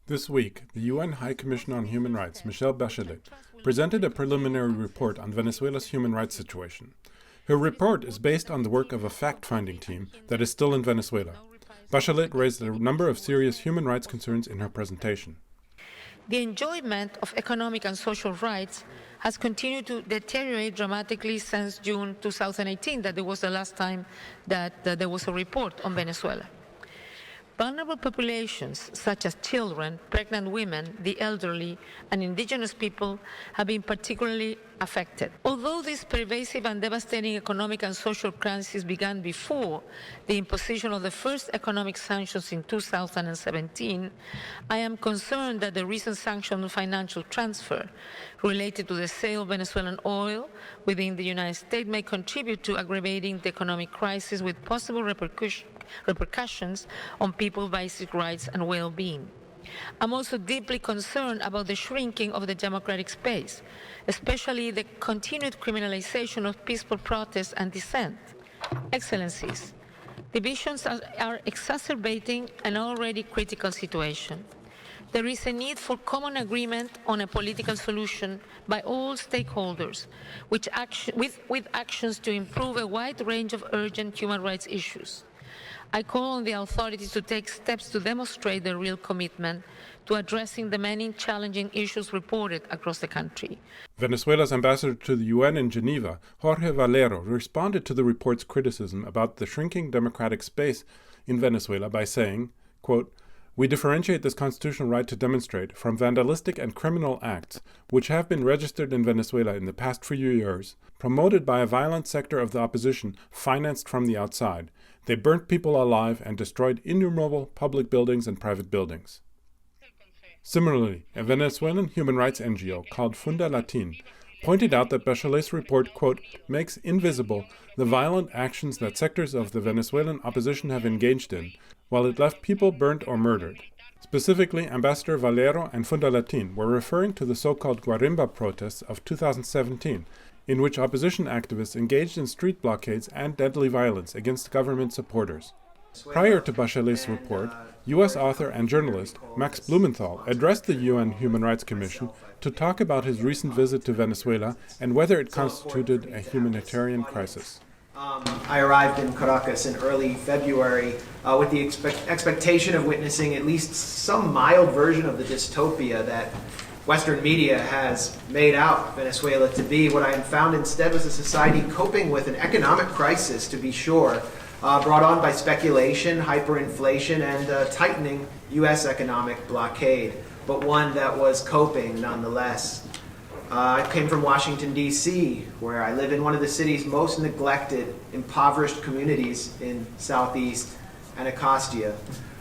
This week, the UN High Commissioner on Human Rights, Michelle Bachelet, presented a preliminary report on Venezuela's human rights situation. Her report is based on the work of a fact-finding team that is still in Venezuela. Bachelet raised a number of serious human rights concerns in her presentation. The enjoyment of economic and social rights has continued to deteriorate dramatically since June 2018, that was the last time that there was a report on Venezuela. Vulnerable populations, such as children, pregnant women, the elderly, and indigenous people, have been particularly affected. Although this pervasive and devastating economic and social crisis began before the imposition of the first economic sanctions in 2017, I am concerned that the recent sanction financial transfer related to the sale of Venezuelan oil within the United States may contribute to aggravating the economic crisis with possible repercussions on people's basic rights and well-being. I'm also deeply concerned about the shrinking of the democratic space, especially the continued criminalization of peaceful protest and dissent. Excellencies, divisions are exacerbating an already critical situation. There is a need for common agreement on a political solution by all stakeholders, with actions to improve a wide range of urgent human rights issues. I call on the authorities to take steps to demonstrate their real commitment to addressing the many challenging issues reported across the country. Venezuela's ambassador to the UN in Geneva, Jorge Valero, responded to the report's criticism about the shrinking democratic space in Venezuela by saying, quote, "We differentiate this constitutional right to demonstrate from vandalistic and criminal acts which have been registered in Venezuela in the past few years, promoted by a violent sector of the opposition financed from the outside. They burnt people alive and destroyed innumerable public buildings and private buildings." Similarly, a Venezuelan human rights NGO called Funda Latin pointed out that Bachelet's report, quote, "makes invisible the violent actions that sectors of the Venezuelan opposition have engaged in, while it left people burnt or murdered." Specifically, Ambassador Valero and Funda Latin were referring to the so-called Guarimba protests of 2017, in which opposition activists engaged in street blockades and deadly violence against government supporters. Prior to Bachelet's report, U.S. author and journalist Max Blumenthal addressed the UN Human Rights Commission to talk about his recent visit to Venezuela and whether it constituted a humanitarian crisis. I arrived in Caracas in early February with the expectation of witnessing at least some mild version of the dystopia that Western media has made out Venezuela to be. What I found instead was a society coping with an economic crisis, to be sure, brought on by speculation, hyperinflation, and tightening U.S. economic blockade, but one that was coping nonetheless. I came from Washington, D.C., where I live in one of the city's most neglected, impoverished communities in southeast Anacostia,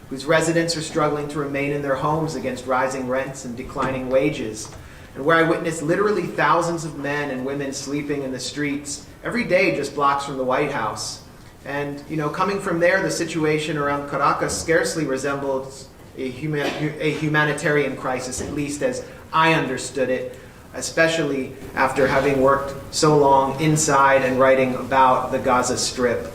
whose residents are struggling to remain in their homes against rising rents and declining wages, and where I witnessed literally thousands of men and women sleeping in the streets every day just blocks from the White House. And, coming from there, the situation around Caracas scarcely resembles a humanitarian crisis, at least as I understood it, especially after having worked so long inside and writing about the Gaza Strip,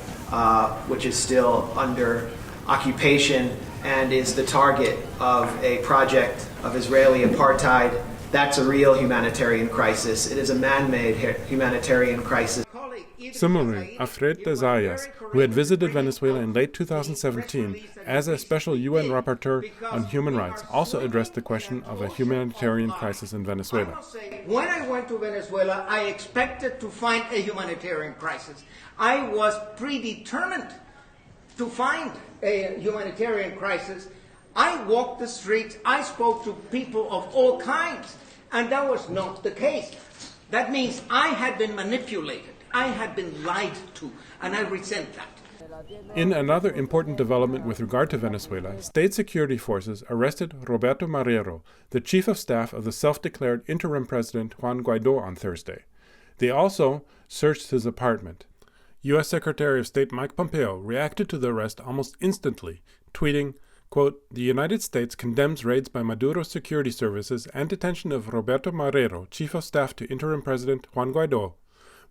which is still under occupation and is the target of a project of Israeli apartheid. That's a real humanitarian crisis. It is a man-made humanitarian crisis. Similarly, Alfred de Zayas, who had visited Venezuela in late 2017 as a special UN rapporteur on human rights, also addressed the question of a humanitarian crisis in Venezuela. When I went to Venezuela, I expected to find a humanitarian crisis. I was predetermined to find a humanitarian crisis. I walked the streets, I spoke to people of all kinds, and that was not the case. That means I had been manipulated, I had been lied to, and I resent that. In another important development with regard to Venezuela, state security forces arrested Roberto Marrero, the chief of staff of the self-declared interim president Juan Guaidó, on Thursday. They also searched his apartment. U.S. Secretary of State Mike Pompeo reacted to the arrest almost instantly, tweeting, quote, "The United States condemns raids by Maduro's security services and detention of Roberto Marrero, chief of staff to interim president Juan Guaidó.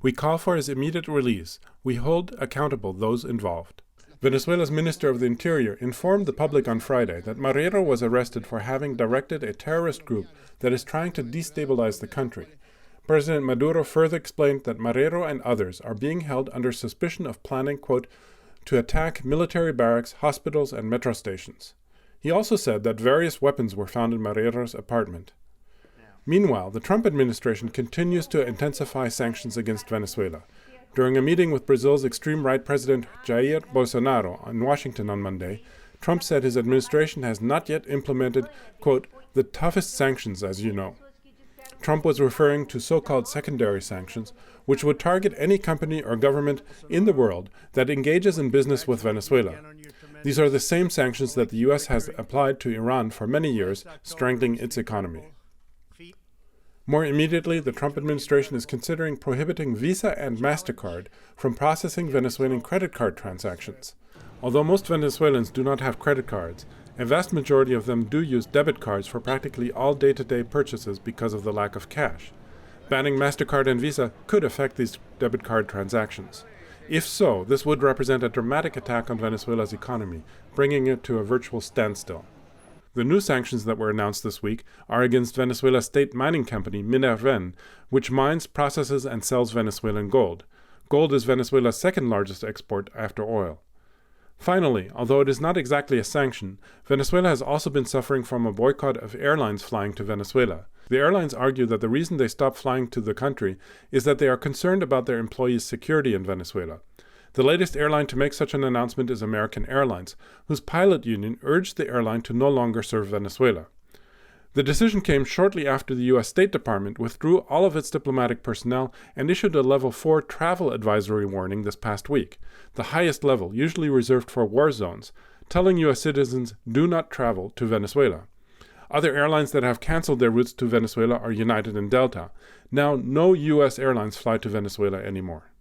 We call for his immediate release. We hold accountable those involved." Venezuela's Minister of the Interior informed the public on Friday that Marrero was arrested for having directed a terrorist group that is trying to destabilize the country. President Maduro further explained that Marrero and others are being held under suspicion of planning, quote, to attack military barracks, hospitals, and metro stations. He also said that various weapons were found in Marrero's apartment. Meanwhile, the Trump administration continues to intensify sanctions against Venezuela. During a meeting with Brazil's extreme right President Jair Bolsonaro in Washington on Monday, Trump said his administration has not yet implemented, quote, the toughest sanctions, as you know. Trump was referring to so-called secondary sanctions, which would target any company or government in the world that engages in business with Venezuela. These are the same sanctions that the U.S. has applied to Iran for many years, strangling its economy. More immediately, the Trump administration is considering prohibiting Visa and MasterCard from processing Venezuelan credit card transactions. Although most Venezuelans do not have credit cards, a vast majority of them do use debit cards for practically all day-to-day purchases because of the lack of cash. Banning MasterCard and Visa could affect these debit card transactions. If so, this would represent a dramatic attack on Venezuela's economy, bringing it to a virtual standstill. The new sanctions that were announced this week are against Venezuela's state mining company, Minerven, which mines, processes, and sells Venezuelan gold. Gold is Venezuela's second largest export after oil. Finally, although it is not exactly a sanction, Venezuela has also been suffering from a boycott of airlines flying to Venezuela. The airlines argue that the reason they stopped flying to the country is that they are concerned about their employees' security in Venezuela. The latest airline to make such an announcement is American Airlines, whose pilot union urged the airline to no longer serve Venezuela. The decision came shortly after the U.S. State Department withdrew all of its diplomatic personnel and issued a Level 4 travel advisory warning this past week, the highest level, usually reserved for war zones, telling U.S. citizens do not travel to Venezuela. Other airlines that have canceled their routes to Venezuela are United and Delta. Now, no U.S. airlines fly to Venezuela anymore.